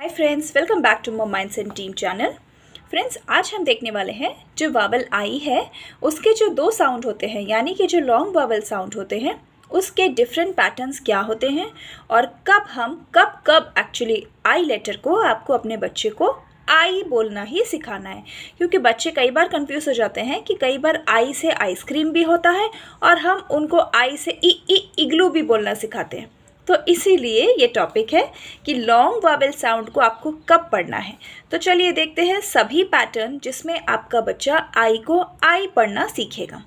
Hi friends, welcome back to more minds and team channel. Friends, आज हम देखने वाले हैं जो वावल आई है उसके जो दो साउंड होते हैं, यानी कि जो लॉन्ग वावल साउंड होते हैं उसके डिफरेंट पैटर्न्स क्या होते हैं और कब एक्चुअली आई लेटर को आपको अपने बच्चे को आई बोलना ही सिखाना है। क्योंकि बच्चे कई बार कंफ्यूज हो जाते हैं कि कई बार आई से आइसक्रीम भी होता है और हम उनको आई से इग्लू भी बोलना सिखाते हैं। तो इसीलिए ये टॉपिक है कि लॉन्ग वावेल साउंड को आपको कब पढ़ना है। तो चलिए देखते हैं सभी पैटर्न जिसमें आपका बच्चा आई को आई पढ़ना सीखेगा।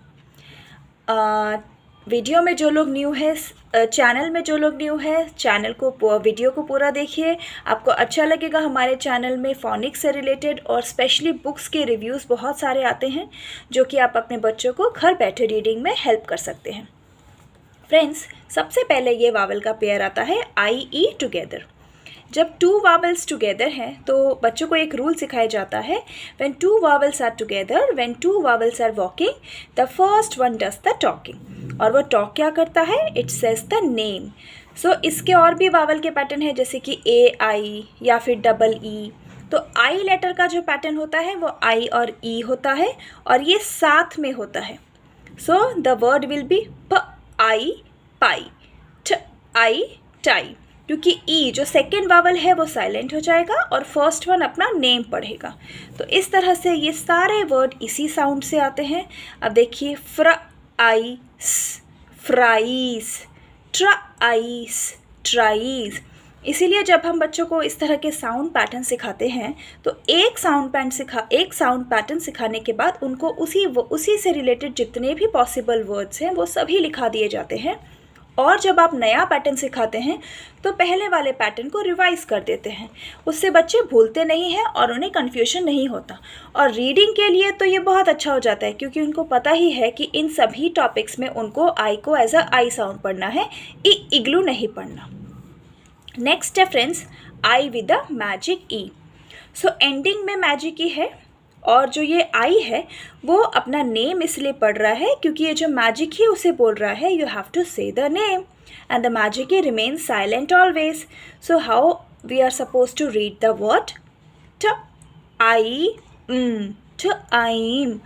वीडियो में जो लोग न्यू है, चैनल में जो लोग न्यू है, चैनल को वीडियो को पूरा देखिए। आपको अच्छा लगेगा। हमारे चैनल में फोनिक्स से रिलेटेड और स्पेशली बुक्स के रिव्यूज़ बहुत सारे आते हैं जो कि आप अपने बच्चों को घर बैठे रीडिंग में हेल्प कर सकते हैं। फ्रेंड्स, सबसे पहले ये वावल का पेयर आता है आई ई टुगेदर। जब टू वावल्स टुगेदर हैं तो बच्चों को एक रूल सिखाया जाता है, when two vowels are together, when two vowels are walking, the first one does the talking. और वो टॉक क्या करता है? It says the name. So इसके और भी वावल के पैटर्न है जैसे कि ए आई या फिर डबल ई। तो आई लेटर का जो पैटर्न होता है वो आई और ई होता है और ये साथ में होता है। So the word will be प आई पाई, ट आई टाई। क्योंकि ई जो सेकेंड वावल है वो साइलेंट हो जाएगा और फर्स्ट वन अपना नेम पढ़ेगा। तो इस तरह से ये सारे वर्ड इसी साउंड से आते हैं। अब देखिए, फ्र आइस फ्राइस, ट्र आइस ट्राइस। इसीलिए जब हम बच्चों को इस तरह के साउंड पैटर्न सिखाते हैं तो एक साउंड पैटर्न सिखाने के बाद उनको उसी से रिलेटेड जितने भी पॉसिबल वर्ड्स हैं वो सभी लिखा दिए जाते हैं। और जब आप नया पैटर्न सिखाते हैं तो पहले वाले पैटर्न को रिवाइज कर देते हैं। उससे बच्चे भूलते नहीं हैं और उन्हें कन्फ्यूजन नहीं होता। और रीडिंग के लिए तो ये बहुत अच्छा हो जाता है क्योंकि उनको पता ही है कि इन सभी टॉपिक्स में उनको आई को एज अ आई साउंड पढ़ना है, इग्लू नहीं पढ़ना। नेक्स्ट है friends, I with the magic E. So ending में मैजिक ई है और जो ये आई है वो अपना नेम इसलिए पढ़ रहा है क्योंकि ये जो मैजिक ही उसे बोल रहा है, you have to say the name and the magic E remains silent always. So how we are suppose to read the word? T I T आइम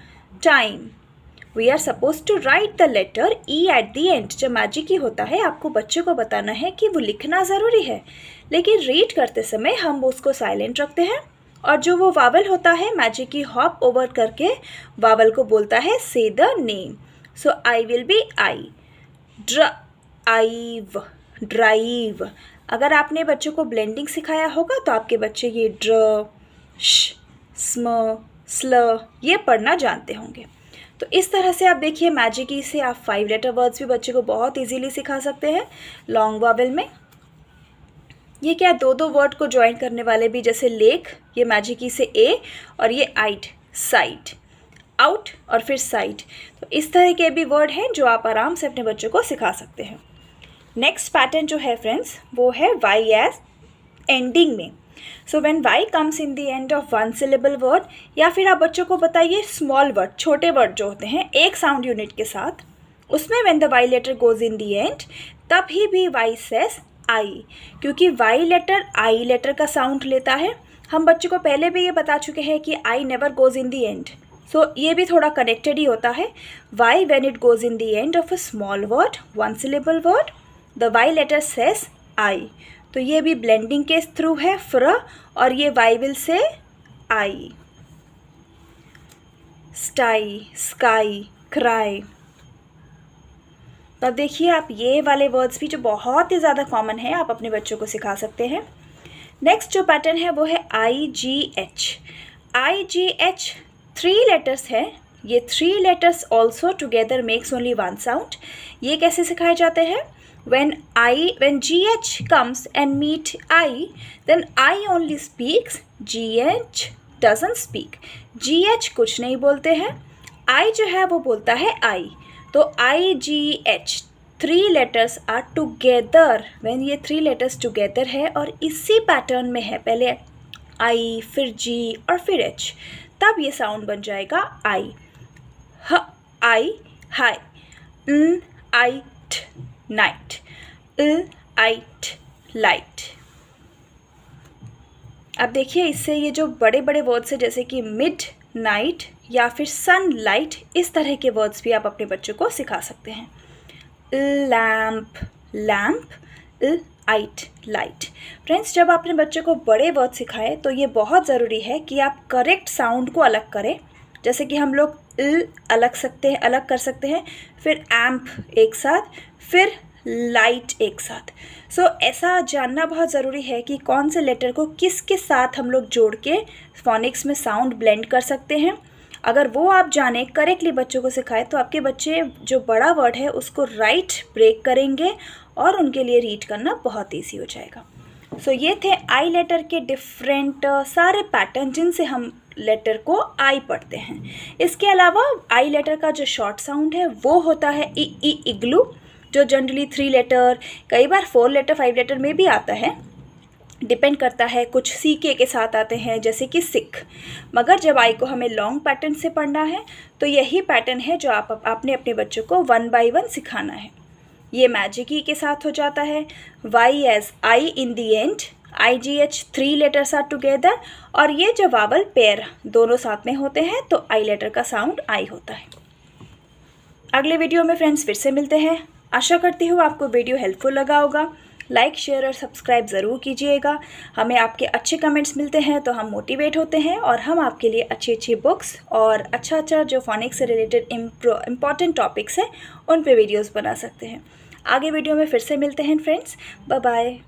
time. We are suppose to write the letter E at the end. जब magic E होता है आपको बच्चे को बताना है कि वो लिखना ज़रूरी है, लेकिन रीड करते समय हम उसको साइलेंट रखते हैं। और जो वो वावल होता है मैजिक ई हॉप ओवर करके वावल को बोलता है say the name. So I will be I, drive drive. अगर आपने बच्चों को ब्लेंडिंग सिखाया होगा तो आपके बच्चे ये ड्र, श, स्म, स्ल ये पढ़ना जानते होंगे। तो इस तरह से आप देखिए मैजिक ई से आप 5 लेटर वर्ड्स भी बच्चे को बहुत इजीली सिखा सकते हैं लॉन्ग वावल में। ये क्या, दो वर्ड को ज्वाइन करने वाले भी, जैसे लेक, ये मैजिक ई से ए, और ये आइट, साइट, आउट और फिर साइट। तो इस तरह के भी वर्ड हैं जो आप आराम से अपने बच्चों को सिखा सकते हैं। नेक्स्ट पैटर्न जो है फ्रेंड्स वो है वाई एज एंडिंग में। So when Y comes in the end of one syllable word, या फिर आप बच्चों को बताइए स्मॉल वर्ड, छोटे वर्ड जो होते हैं एक साउंड यूनिट के साथ, उसमें when the Y letter goes in the end तभी भी वाई सेज आई, क्योंकि वाई लेटर आई लेटर का साउंड लेता है। हम बच्चों को पहले भी ये बता चुके हैं कि I never goes in the end. So ये भी थोड़ा कनेक्टेड ही होता है। Y when it goes in the end of a small word, one syllable word, the Y letter says I. तो ये भी ब्लेंडिंग के थ्रू है फ्र, और ये Y will say I. स्टाई, sky, cry. तब देखिए आप ये वाले वर्ड्स भी जो बहुत ही ज़्यादा कॉमन है आप अपने बच्चों को सिखा सकते हैं। नेक्स्ट जो पैटर्न है वो है आई जी एच। आई जी एच 3 लेटर्स है। ये 3 letters also together makes only one sound. ये कैसे सिखाए जाते हैं? when GH comes and meet I, then I only speaks, GH doesn't speak. GH कुछ नहीं बोलते हैं, I जो है वो बोलता है I। तो IGH 3 letters are together। when ये 3 letters together है और इसी पैटर्न में है, पहले I फिर G और फिर H, तब ये साउंड बन जाएगा I। ह I high, I night, I light। अब देखिए इससे ये जो बड़े बड़े वर्ड्स हैं जैसे कि मिड नाइट या फिर सनलाइट, इस तरह के वर्ड्स भी आप अपने बच्चों को सिखा सकते हैं। Lamp, lamp, light, light. Friends, जब आपने बच्चों को बड़े वर्ड सिखाए तो ये बहुत ज़रूरी है कि आप करेक्ट साउंड को अलग करें। जैसे कि हम लोग अलग कर सकते हैं, फिर एम्प एक साथ, फिर लाइट एक साथ। सो ऐसा जानना बहुत ज़रूरी है कि कौन से लेटर को किसके साथ हम लोग जोड़ के फोनिक्स में साउंड ब्लेंड कर सकते हैं। अगर वो आप जाने, करेक्टली बच्चों को सिखाए, तो आपके बच्चे जो बड़ा वर्ड है उसको राइट ब्रेक करेंगे और उनके लिए रीड करना बहुत ईजी हो जाएगा। सो ये थे आई लेटर के डिफरेंट सारे पैटर्न जिनसे हम लेटर को आई पढ़ते हैं। इसके अलावा आई लेटर का जो शॉर्ट साउंड है वो होता है इग्लू, जो जनरली 3 लेटर, कई बार 4 लेटर 5 लेटर में भी आता है, डिपेंड करता है। कुछ सीके के साथ आते हैं जैसे कि सिख। मगर जब आई को हमें लॉन्ग पैटर्न से पढ़ना है तो यही पैटर्न है जो आपने अपने बच्चों को 1 बाय 1 सिखाना है। ये मैजिक ई के साथ हो जाता है। Y as I in the end, IGH 3 letters are together, और ये जो वावल पेयर दोनों साथ में होते हैं तो आई लेटर का साउंड आई होता है। अगले वीडियो में फ्रेंड्स फिर से मिलते हैं। आशा करती हूँ आपको वीडियो हेल्पफुल लगा होगा। लाइक, शेयर और सब्सक्राइब ज़रूर कीजिएगा। हमें आपके अच्छे कमेंट्स मिलते हैं तो हम मोटिवेट होते हैं और हम आपके लिए अच्छी अच्छी बुक्स और अच्छा जो फोनिक्स से रिलेटेड इम्पॉर्टेंट टॉपिक्स हैं उन पे वीडियोस बना सकते हैं। आगे वीडियो में फिर से मिलते हैं फ्रेंड्स। Bye bye.